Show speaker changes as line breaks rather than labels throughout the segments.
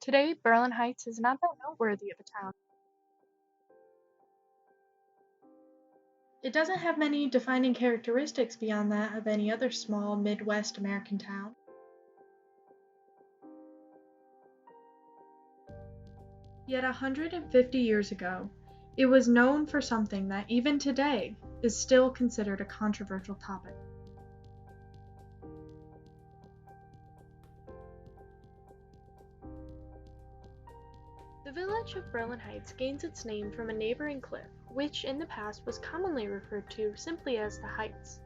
Today, Berlin Heights is not that noteworthy of a town. It doesn't have many defining characteristics beyond that of any other small Midwest American town. Yet 150 years ago, it was known for something that even today is still considered a controversial topic. The village of Berlin Heights gains its name from a neighboring cliff, which in the past was commonly referred to simply as the Heights.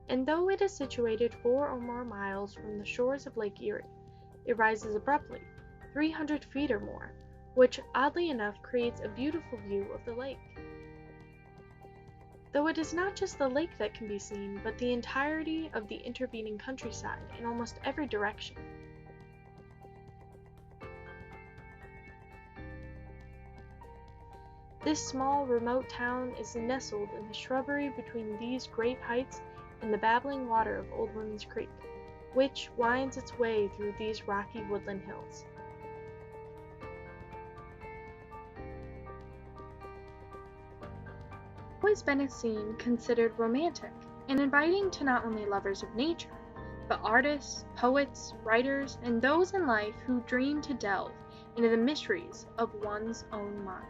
And though it is situated 4 or more miles from the shores of Lake Erie, it rises abruptly, 300 feet or more, which oddly enough creates a beautiful view of the lake. Though it is not just the lake that can be seen, but the entirety of the intervening countryside in almost every direction. This small, remote town is nestled in the shrubbery between these great heights and the babbling water of Old Women's Creek, which winds its way through these rocky woodland hills. Always been a scene considered romantic and inviting to not only lovers of nature, but artists, poets, writers, and those in life who dream to delve into the mysteries of one's own mind.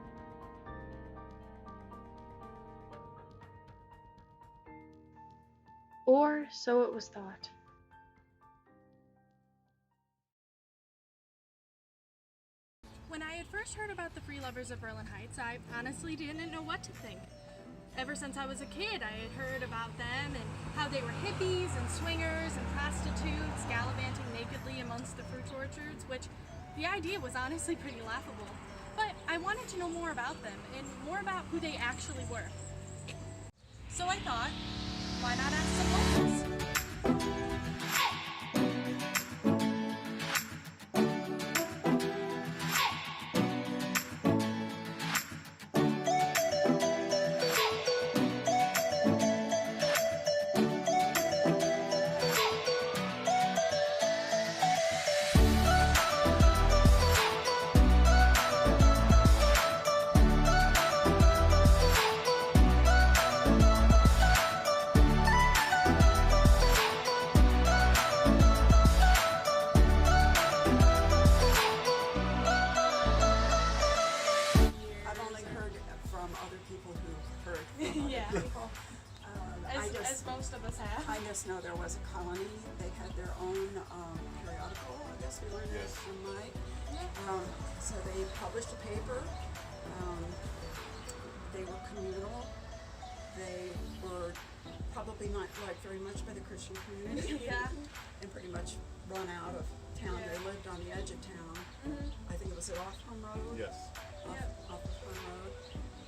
Or so it was thought.
When I had first heard about the Free Lovers of Berlin Heights, I honestly didn't know what to think. Ever since I was a kid, I had heard about them and how they were hippies and swingers and prostitutes gallivanting nakedly amongst the fruit orchards, which the idea was honestly pretty laughable. But I wanted to know more about them and more about who they actually were. So I thought, why not ask some locals?
I've only heard from other people who've heard from
Yeah.
other people.
As most of us have.
I just know there was a colony. They had their own periodical. I guess we learned this from Mike. So they published a paper. They were communal. They were probably not liked very much by the Christian community.
Yeah.
And pretty much run out of town.
Yeah.
They lived on the edge of town. I think it was at Offham Road.
Yes.
Off of Fun Road,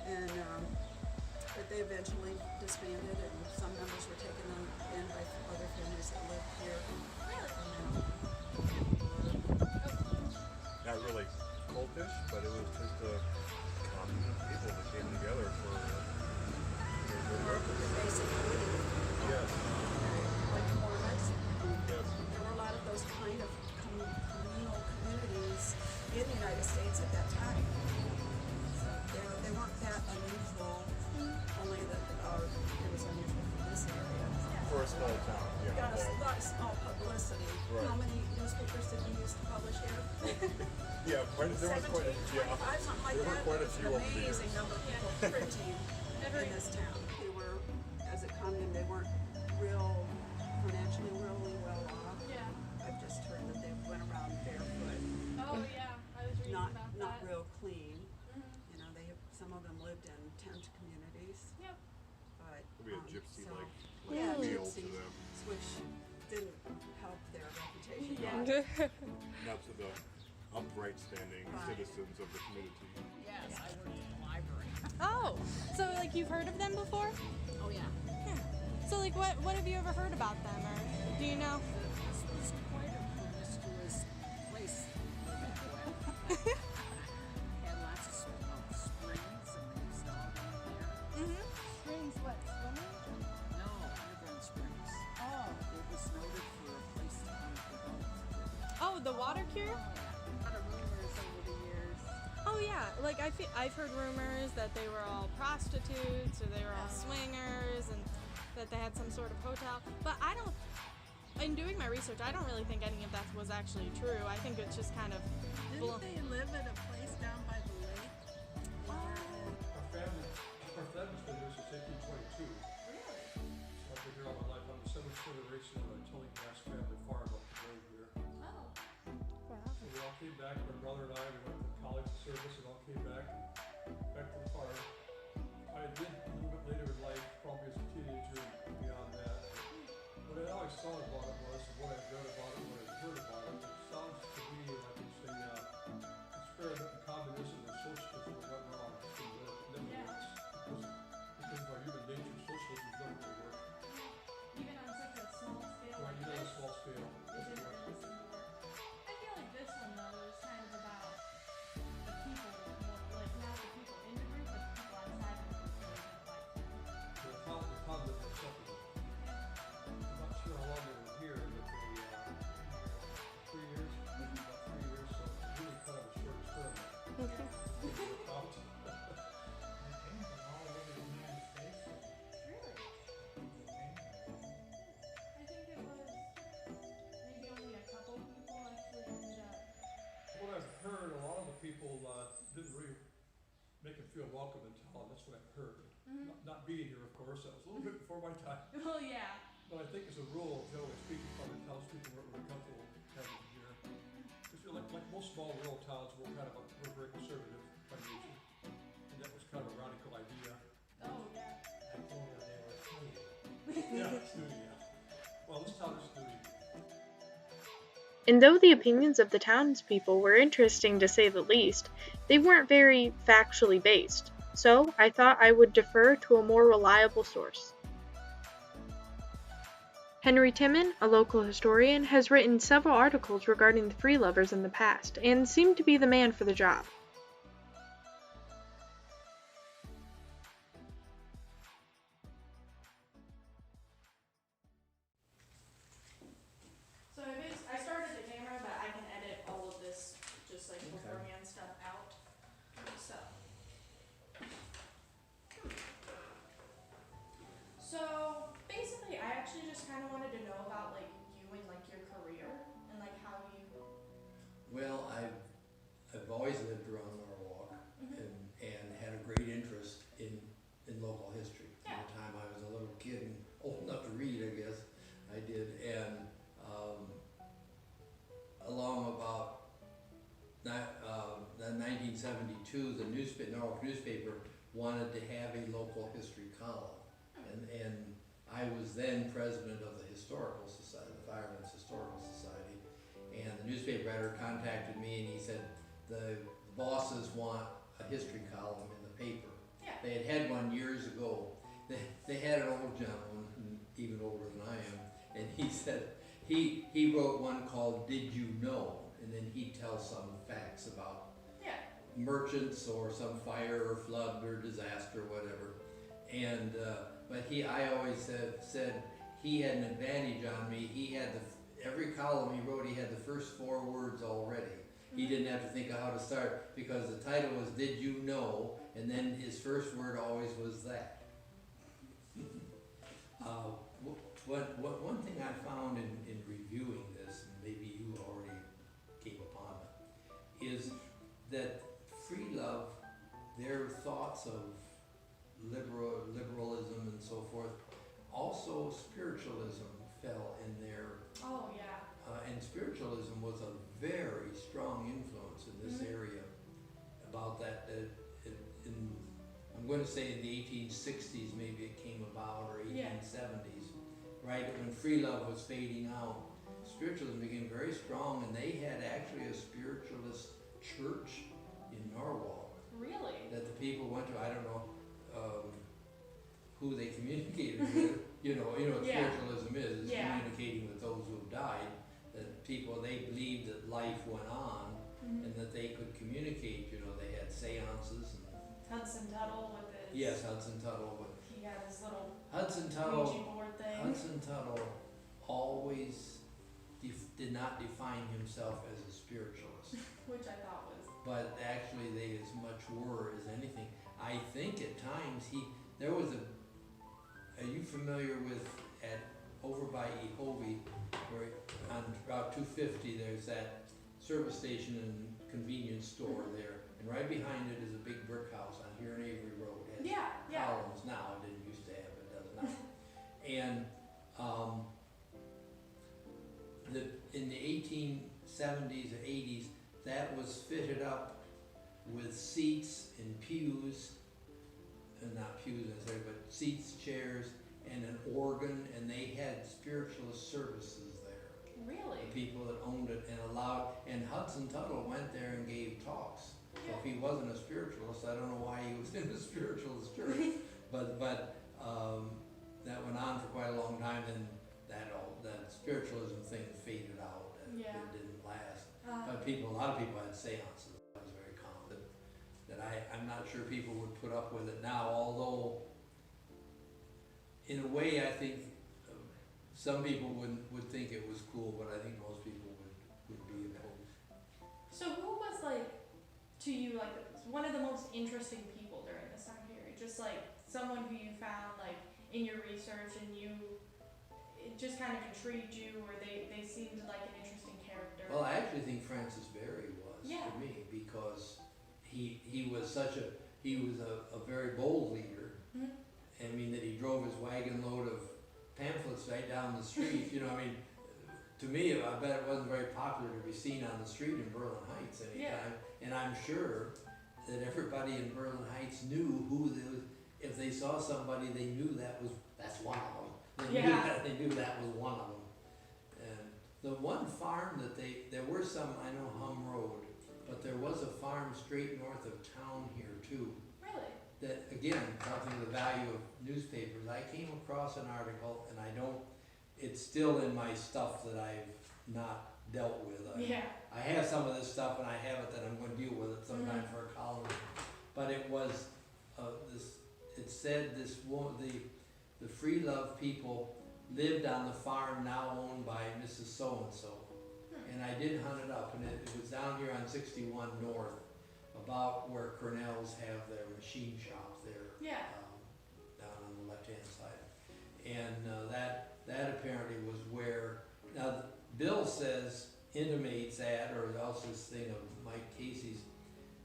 and but they eventually disbanded, and some members were taken in by other families that lived here.
Not really cultish, but it was just a commune of people that came together for their good purpose.
Basically,
Yes.
like Mormons.
Yes.
There were a lot of those kind of communal communities in the United States at that time. So they weren't that unusual, only that it was unusual for this area.
For a small town. Yeah.
Got a lot of small publicity.
Right.
How many newspapers did we used to publish here?
Yeah, there were quite a
17,
yeah.
25, something like
There were
that.
quite a
It's
few
an
over the years.
amazing number of people printing in this town. They were, as a commune, they weren't financially really well off.
Yeah.
I've just heard that they went around barefoot,
Oh yeah, I was reading about
not
that.
real clean. You know, some of them lived in tent communities,
Yep.
but
It'd be a gypsy-like
yeah,
feel to
gypsies,
them.
which didn't help their reputation.
Yeah.
Not to the upright standing citizens of the community.
Yes, I worked in the library.
Oh, so like you've heard of them before?
Oh yeah.
So like what have you ever heard about them, or do you know?
This was quite a promiscuous place. Had lots of springs and things down in there.
Springs, what? Swimming?
No, Underground Springs.
Oh.
It was noted for a place to come for health.
Oh, the water cure?
A lot of rumors
like I've heard rumors that they were all prostitutes or they were all swingers and that they had some sort of hotel. But I don't. In doing my research, I don't really think any of that was actually true. I think it's just kind of.
Didn't they live at a place down by the lake?
Our family's been here since 1822.
Really?
I've been here all my life. I'm the seventh generation of a Tillinghast family farm up the road here.
Oh.
Wow.
So we all came back, my brother and I, we went to college and service and all came back to the farm. I did a little bit later in life, probably as a teenager and beyond that. What I always thought about it was, and what I've read about it, what I've heard about it, it sounds to me like it's a experiment in communism and socialism that went wrong. It never works. Because of our human nature, socialism is never going to work.
Even on such a small scale.
Right, even on a small scale.
It didn't really seem to work. I feel like this one though is kind of about the people, more like not the people in the group, but the people outside of the group really didn't like them.
The communism accepted it. I'm not sure how long they were here, but they, 3 years, maybe about 3 years, so it's really kind of a short experiment. They were out.
Really? I think it was maybe only a couple people actually ended up.
What I've heard, a lot of the people didn't really make them feel welcome in town. That's what I've heard. Not being here, of course, that was a little bit before my time.
Well, yeah.
But I think as a rule, generally speaking, probably townspeople weren't really comfortable having it here. Because like most small rural towns, we're very conservative by nature. And that was kind of a radical idea.
Oh, yeah.
I told her they were snooty. Yeah, snooty, yeah. Well, this town is snooty.
And though the opinions of the townspeople were interesting to say the least, they weren't very factually based. So I thought I would defer to a more reliable source. Henry Timon, a local historian, has written several articles regarding the free lovers in the past, and seemed to be the man for the job.
So I started the camera, but I can edit all of this just like beforehand stuff out. So basically, I actually just kind of wanted to know about like you and like your career and like how you.
Well, I've always lived around Norwalk and had a great interest in local history.
Yeah.
From the time I was a little kid and old enough to read, I guess I did. And along about 1972, the Norwalk newspaper wanted to have a local history column. And I was then president of the Historical Society, the Firemen's Historical Society, and the newspaper editor contacted me and he said, the bosses want a history column in the paper.
Yeah.
They had one years ago. They had an old gentleman, even older than I am, and he said, he wrote one called Did You Know? And then he'd tell some facts about merchants or some fire or flood or disaster or whatever. And but I always said he had an advantage on me. He had every column he wrote, he had the first 4 words already. He didn't have to think of how to start because the title was Did You Know? And then his first word always was that. One thing I found in reviewing this, and maybe you already came upon it, is that free love, their thoughts of liberalism and so forth, also spiritualism fell in there.
Oh yeah.
And spiritualism was a very strong influence in this area. About that, I'm going to say in the 1860s maybe it came about, or 1870s, right when free love was fading out. Spiritualism became very strong, and they had actually a spiritualist church in Norwalk.
Really?
That the people went to. I don't know who they communicated with. You know what spiritualism is. It's communicating with those who have died. That people, they believed that life went on and that they could communicate. You know, they had seances. And
Hudson Tuttle with his.
yes, Hudson Tuttle.
He had his little
Hudson
Ouija
Tuttle.
board thing.
Hudson Tuttle always did not define himself as a spiritualist.
Which I thought was
but actually they as much were as anything. I think at times there was are you familiar with, over by Ehovie, where on Route 250, there's that service station and convenience store there, and right behind it is a big brick house on here on Avery Road. It has
Yeah.
columns now, it didn't used to have, it does now. And in the 1870s or 80s, that was fitted up with seats and pews, and not pews necessarily, but seats, chairs, and an organ, and they had spiritualist services there.
Really?
The people that owned it and and Hudson Tuttle went there and gave talks. So if he wasn't a spiritualist, I don't know why he was in a spiritualist church. but that went on for quite a long time, then that spiritualism thing faded out, and
Yeah.
it didn't last. But a lot of people had seances. That was very common. That I'm not sure people would put up with it now, although in a way I think some people would think it was cool, but I think most people would be opposed.
So who was like, to you, like one of the most interesting people during this time period? Just like someone who you found like in your research and it just kind of intrigued you, or they seemed like an interesting character?
Well, I actually think Francis Berry was to me, because he was a very bold leader.
Mhm.
I mean, that he drove his wagon load of pamphlets right down the street. I mean, to me, I bet it wasn't very popular to be seen on the street in Berlin Heights anytime. And I'm sure that everybody in Berlin Heights knew if they saw somebody, they knew that's one of them. They knew that was one of them. And the one farm there were some, I know Hum Road, but there was a farm straight north of town here too.
Really?
That, again, talking to the value of newspapers, I came across an article, and it's still in my stuff that I've not dealt with. I have some of this stuff, and I have it that I'm going to deal with it sometime for a column. But it was it said the Free Love people lived on the farm now owned by Mrs. So-and-so. And I did hunt it up, and it was down here on 61 North, about where Cornell's have their machine shop there. Down on the left-hand side. And that apparently was where, now Bill intimates or also this thing of Mike Casey's,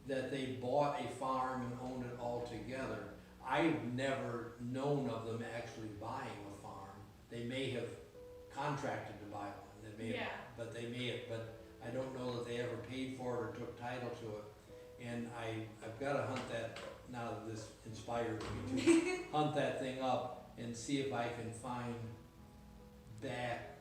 that they bought a farm and owned it all together. I've never known of them actually buying a farm. They may have contracted to buy one. But I don't know that they ever paid for it or took title to it. And I've got to hunt that, now that this inspires me to hunt that thing up and see if I can find back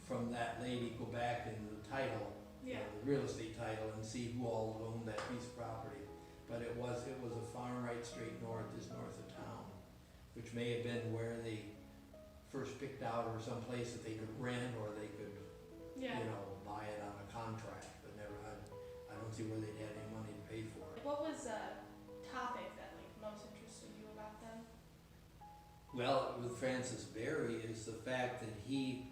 from that lady, go back in the title, the real estate title, and see who all owned that piece of property. But it was a farm right straight north of town, which may have been where they first picked out, or some place that they could rent, or they could buy it on a contract. But I don't see where they'd had any money to pay for it.
What was a topic that most interested you about them?
Well, with Francis Berry is the fact that he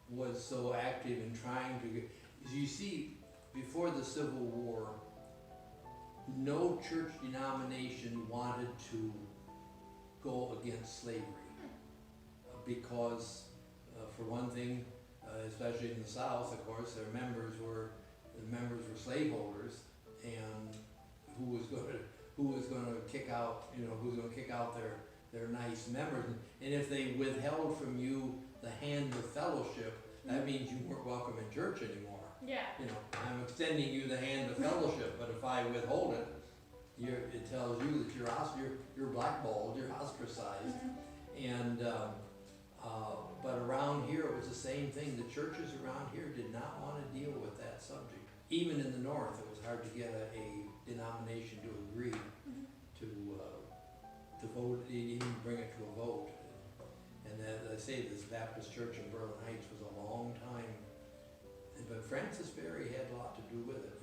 was so active in trying to get, as you see, before the Civil War, no church denomination wanted to go against slavery. Because, for one thing, especially in the South, of course, the members were slaveholders, and who was going to kick out their nice members, and if they withheld from you the hand of fellowship, that means you weren't welcome in church anymore. I'm extending you the hand of fellowship, but if I withhold it, it tells you that you're blackballed, you're ostracized, and. But around here, it was the same thing. The churches around here did not want to deal with that subject. Even in the North, it was hard to get a denomination to agree to vote, even bring it to a vote. And as I say, this Baptist church in Berlin Heights was a long time. But Francis Berry had a lot to do with it.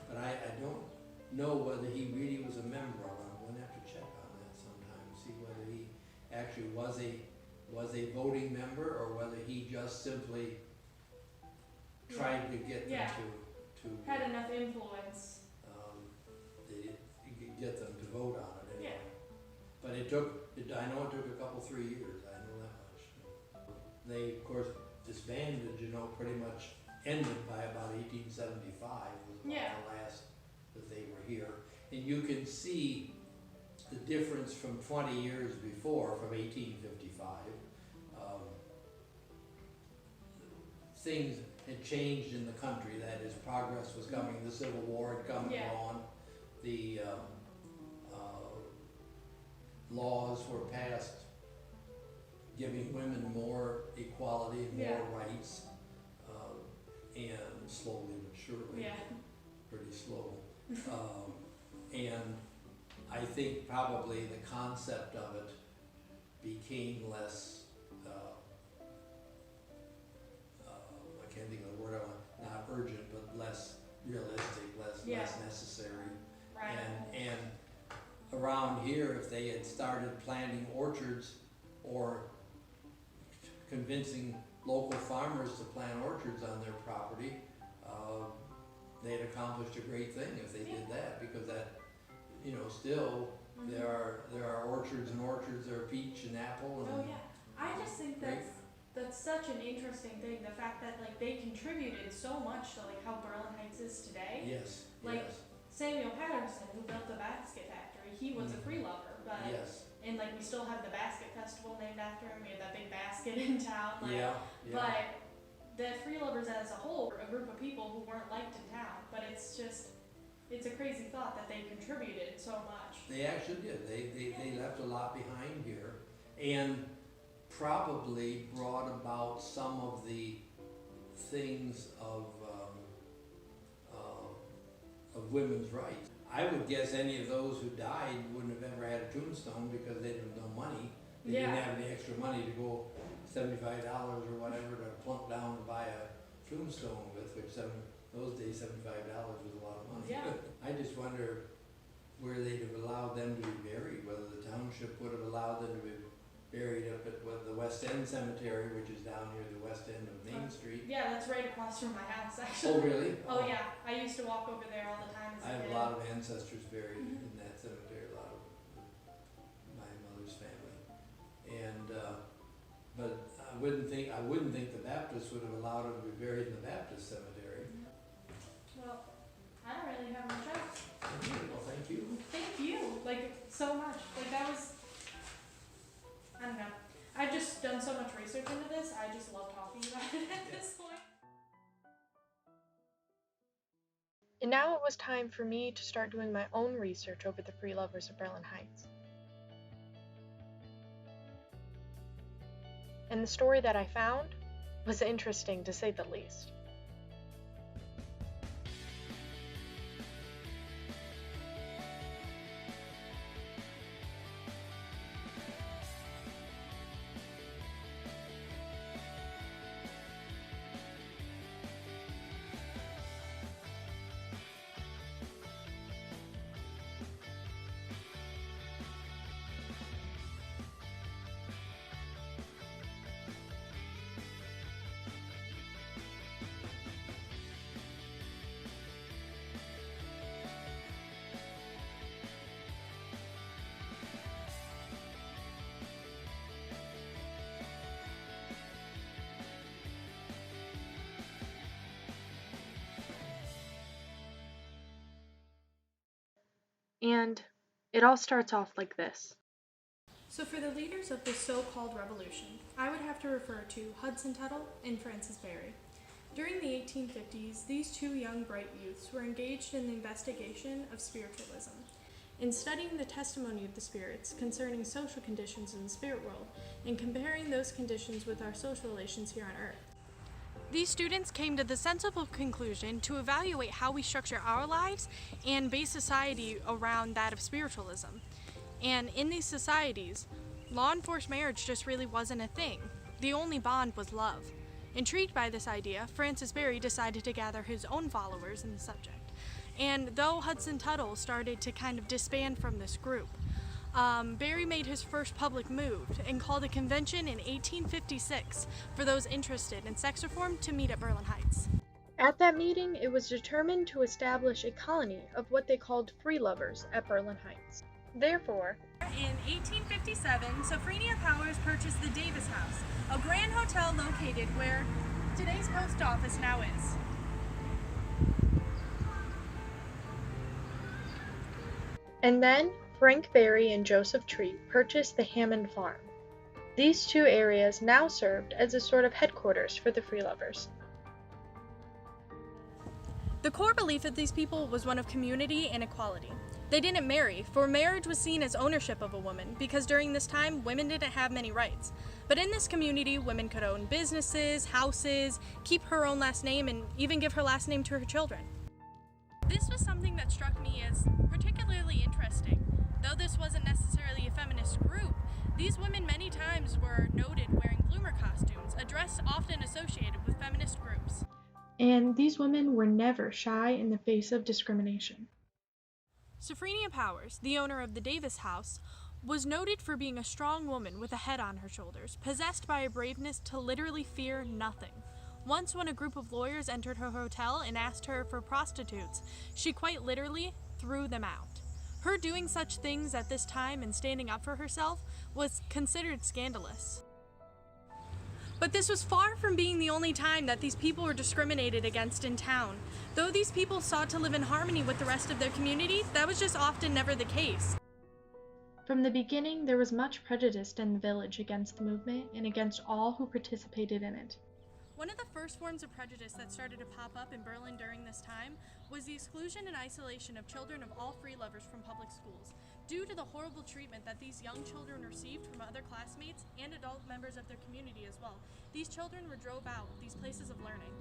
But I don't know whether he really was a member of it. I'm going to have to check on that sometime, see whether he actually was a voting member, or whether he just simply trying to get them
Yeah.
to
Had enough influence.
you could get them to vote on it anyway.
Yeah.
But I know it took a couple, 3 years, I know that much. They, of course, disbanded, pretty much ended by about 1875 was about
Yeah.
the last that they were here. And you can see the difference from 20 years before, from 1855. Things had changed in the country, that is, progress was coming, the Civil War had come and
Yeah.
gone, the laws were passed giving women more equality, more
Yeah.
rights, and slowly but surely,
Yeah.
pretty slow. And I think probably the concept of it became less, I can't think of the word I want, not urgent, but less realistic, less
Yeah.
necessary.
Right.
And around here, if they had started planting orchards or convincing local farmers to plant orchards on their property, they'd accomplished a great thing if they did that, because that, still,
Mhm.
there are orchards and orchards, there are peach and apple
Oh
and
yeah, I just think that's such an interesting thing. The fact that like they contributed so much to like how Berlin Heights is today.
yes,
Like,
yes,
Samuel Patterson, who built the basket factory, he was a free lover, but
yes,
and like we still have the basket festival named after him. We have that big basket in town. Like,
yeah, yeah.
But the free lovers as a whole were a group of people who weren't liked in town. But it's a crazy thought that they contributed so much.
They actually did. They left a lot behind here, and probably brought about some of the things of women's rights. I would guess any of those who died wouldn't have ever had a tombstone because they didn't have no money. They didn't have any extra money to go $75 or whatever to plunk down to buy a tombstone with, which those days $75 was a lot of money.
Yeah.
I just wonder where they'd have allowed them to be buried, whether the township would have allowed them to be buried up at the West End Cemetery, which is down near the west end of Main Street.
Yeah, that's right across from my house actually.
Oh, really?
Oh yeah, I used to walk over there all the time as
I
a
have
kid.
a lot of ancestors buried
Mhm.
in that cemetery, a lot of my mother's family. And, but I wouldn't think the Baptists would have allowed them to be buried in the Baptist cemetery.
Well, I don't really have much else.
Well, thank you.
Thank you, like so much. Like that was, I don't know. I've just done so much research into this. I just love talking about it at this point.
And now it was time for me to start doing my own research over the free lovers of Berlin Heights. And the story that I found was interesting, to say the least. And it all starts off like this.
So for the leaders of this so-called revolution, I would have to refer to Hudson Tuttle and Francis Berry. During the 1850s, these two young bright youths were engaged in the investigation of spiritualism, in studying the testimony of the spirits concerning social conditions in the spirit world, and comparing those conditions with our social relations here on Earth. These students came to the sensible conclusion to evaluate how we structure our lives and base society around that of spiritualism. And in these societies, law-enforced marriage just really wasn't a thing. The only bond was love. Intrigued by this idea, Francis Berry decided to gather his own followers in the subject. And though Hudson Tuttle started to kind of disband from this group, Berry made his first public move and called a convention in 1856 for those interested in sex reform to meet at Berlin Heights.
At that meeting, it was determined to establish a colony of what they called free lovers at Berlin Heights. Therefore,
in 1857, Sophronia Powers purchased the Davis House, a grand hotel located where today's post office now is.
And then Frank Berry and Joseph Treat purchased the Hammond Farm. These two areas now served as a sort of headquarters for the free lovers.
The core belief of these people was one of community and equality. They didn't marry, for marriage was seen as ownership of a woman, because during this time, women didn't have many rights. But in this community, women could own businesses, houses, keep her own last name, and even give her last name to her children. This was something that struck me as particularly interesting. Though this wasn't necessarily a feminist group, these women many times were noted wearing bloomer costumes, a dress often associated with feminist groups.
And these women were never shy in the face of discrimination.
Sophronia Powers, the owner of the Davis House, was noted for being a strong woman with a head on her shoulders, possessed by a braveness to literally fear nothing. Once when a group of lawyers entered her hotel and asked her for prostitutes, she quite literally threw them out. Her doing such things at this time and standing up for herself was considered scandalous. But this was far from being the only time that these people were discriminated against in town. Though these people sought to live in harmony with the rest of their community, that was just often never the case.
From the beginning, there was much prejudice in the village against the movement and against all who participated in it.
One of the first forms of prejudice that started to pop up in Berlin during this time was the exclusion and isolation of children of all free lovers from public schools, due to the horrible treatment that these young children received from other classmates and adult members of their community as well. These children were drove out of these places of learning.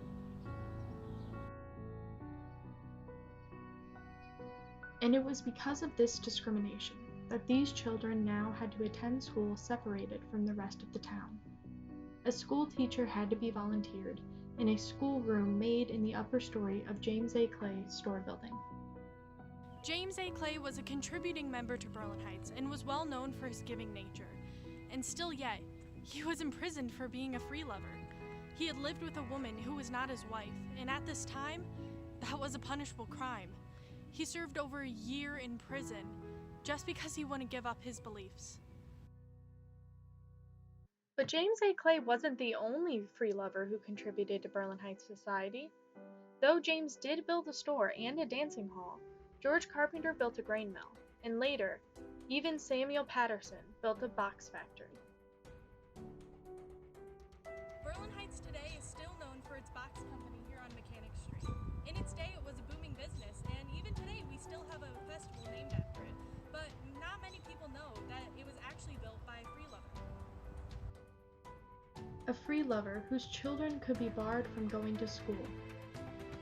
And it was because of this discrimination that these children now had to attend school separated from the rest of the town. A school teacher had to be volunteered in a schoolroom made in the upper story of James A. Clay store building.
James A. Clay was a contributing member to Berlin Heights and was well known for his giving nature. And still yet, he was imprisoned for being a free lover. He had lived with a woman who was not his wife, and at this time, that was a punishable crime. He served over a year in prison just because he wouldn't give up his beliefs.
But James A. Clay wasn't the only free lover who contributed to Berlin Heights society. Though James did build a store and a dancing hall, George Carpenter built a grain mill, and later, even Samuel Patterson built a box factory.
Berlin Heights today is still known for its box company here on Mechanic Street. In its day, it was a booming business, and even today we still have a festival named after it. But not many people know that it was actually built by a free lover.
A free lover whose children could be barred from going to school,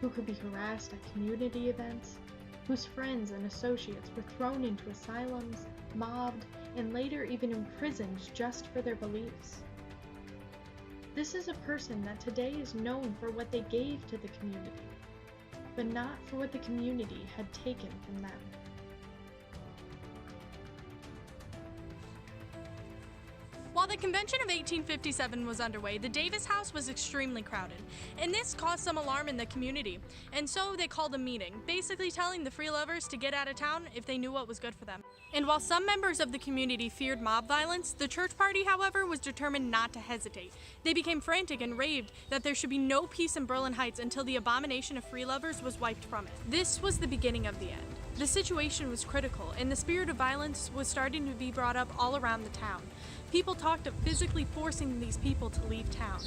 who could be harassed at community events, whose friends and associates were thrown into asylums, mobbed, and later even imprisoned just for their beliefs. This is a person that today is known for what they gave to the community, but not for what the community had taken from them.
While the convention of 1857 was underway, the Davis House was extremely crowded, and this caused some alarm in the community, and so they called a meeting, basically telling the free lovers to get out of town if they knew what was good for them. And while some members of the community feared mob violence, the church party, however, was determined not to hesitate. They became frantic and raved that there should be no peace in Berlin Heights until the abomination of free lovers was wiped from it. This was the beginning of the end. The situation was critical, and the spirit of violence was starting to be brought up all around the town. People talked of physically forcing these people to leave town.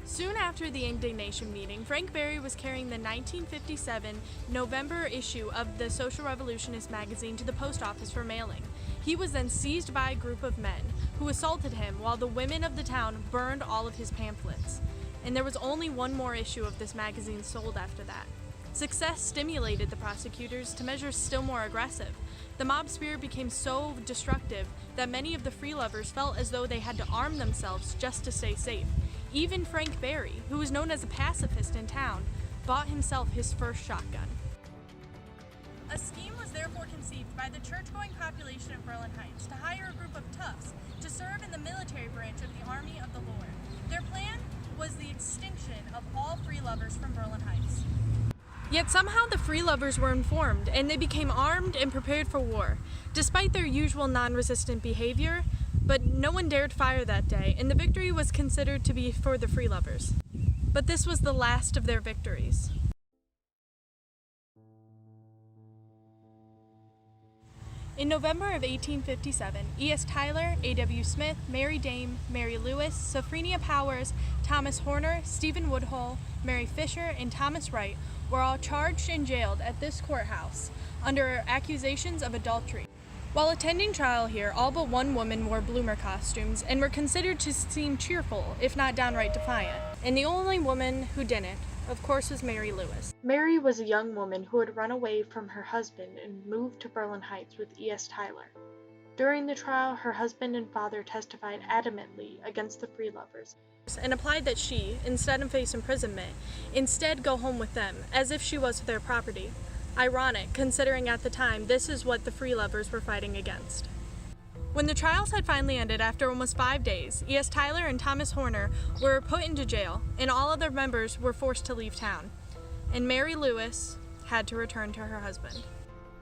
Soon after the indignation meeting, Frank Berry was carrying the 1957 November issue of the Social Revolutionist magazine to the post office for mailing. He was then seized by a group of men who assaulted him while the women of the town burned all of his pamphlets. And there was only one more issue of this magazine sold after that. Success stimulated the prosecutors to measures still more aggressive. The mob spirit became so destructive that many of the free lovers felt as though they had to arm themselves just to stay safe. Even Frank Berry, who was known as a pacifist in town, bought himself his first shotgun. A scheme was therefore conceived by the church-going population of Berlin Heights to hire a group of toughs to serve in the military branch of the Army of the Lord. Their plan was the extinction of all free lovers from Berlin Heights. Yet somehow the free lovers were informed, and they became armed and prepared for war, despite their usual non-resistant behavior, but no one dared fire that day, and the victory was considered to be for the free lovers. But this was the last of their victories. In November of 1857, E.S. Tyler, A.W. Smith, Mary Dame, Mary Lewis, Sophronia Powers, Thomas Horner, Stephen Woodhull, Mary Fisher, and Thomas Wright were all charged and jailed at this courthouse under accusations of adultery. While attending trial here, all but one woman wore bloomer costumes and were considered to seem cheerful, if not downright defiant. And the only woman who didn't, of course, was Mary Lewis.
Mary was a young woman who had run away from her husband and moved to Berlin Heights with E.S. Tyler. During the trial, her husband and father testified adamantly against the free lovers
And applied that she, instead of face imprisonment, instead go home with them, as if she was their property. Ironic, considering at the time this is what the free lovers were fighting against. When the trials had finally ended after almost 5 days, E.S. Tyler and Thomas Horner were put into jail, and all other members were forced to leave town. And Mary Lewis had to return to her husband.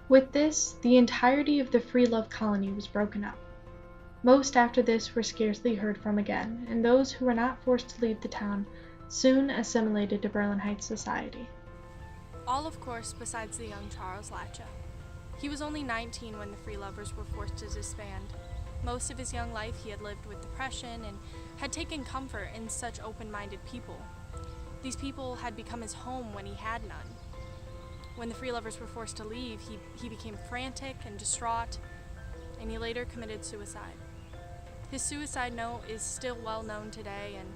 With this, the entirety of the free love colony was broken up. Most after this were scarcely heard from again, and those who were not forced to leave the town soon assimilated to Berlin Heights society.
All, of course, besides the young Charles Latcha. He was only 19 when the free lovers were forced to disband. Most of his young life he had lived with depression and had taken comfort in such open-minded people. These people had become his home when he had none. When the free lovers were forced to leave, he became frantic and distraught, and he later committed suicide. His suicide note is still well known today, and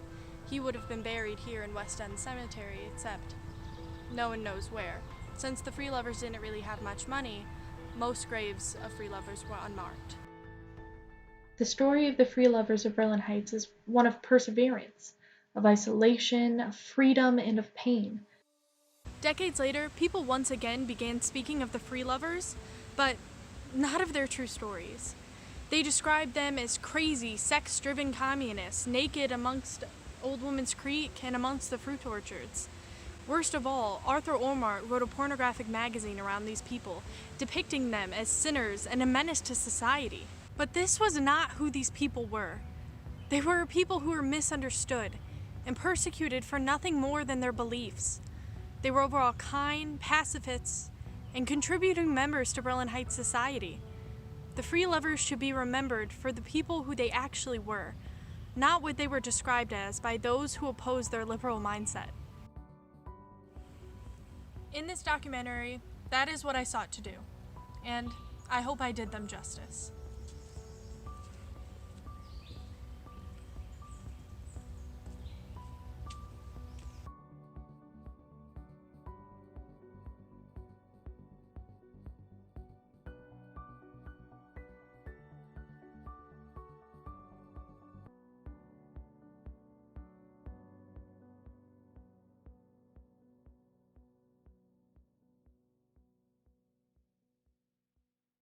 he would have been buried here in West End Cemetery, except no one knows where. Since the free lovers didn't really have much money, most graves of free lovers were unmarked.
The story of the free lovers of Berlin Heights is one of perseverance, of isolation, of freedom, and of pain.
Decades later, people once again began speaking of the free lovers, but not of their true stories. They described them as crazy, sex-driven communists, naked amongst Old Woman's Creek and amongst the fruit orchards. Worst of all, Arthur Ormart wrote a pornographic magazine around these people, depicting them as sinners and a menace to society. But this was not who these people were. They were people who were misunderstood and persecuted for nothing more than their beliefs. They were overall kind, pacifists, and contributing members to Berlin Heights society. The free lovers should be remembered for the people who they actually were, not what they were described as by those who opposed their liberal mindset. In this documentary, that is what I sought to do, and I hope I did them justice.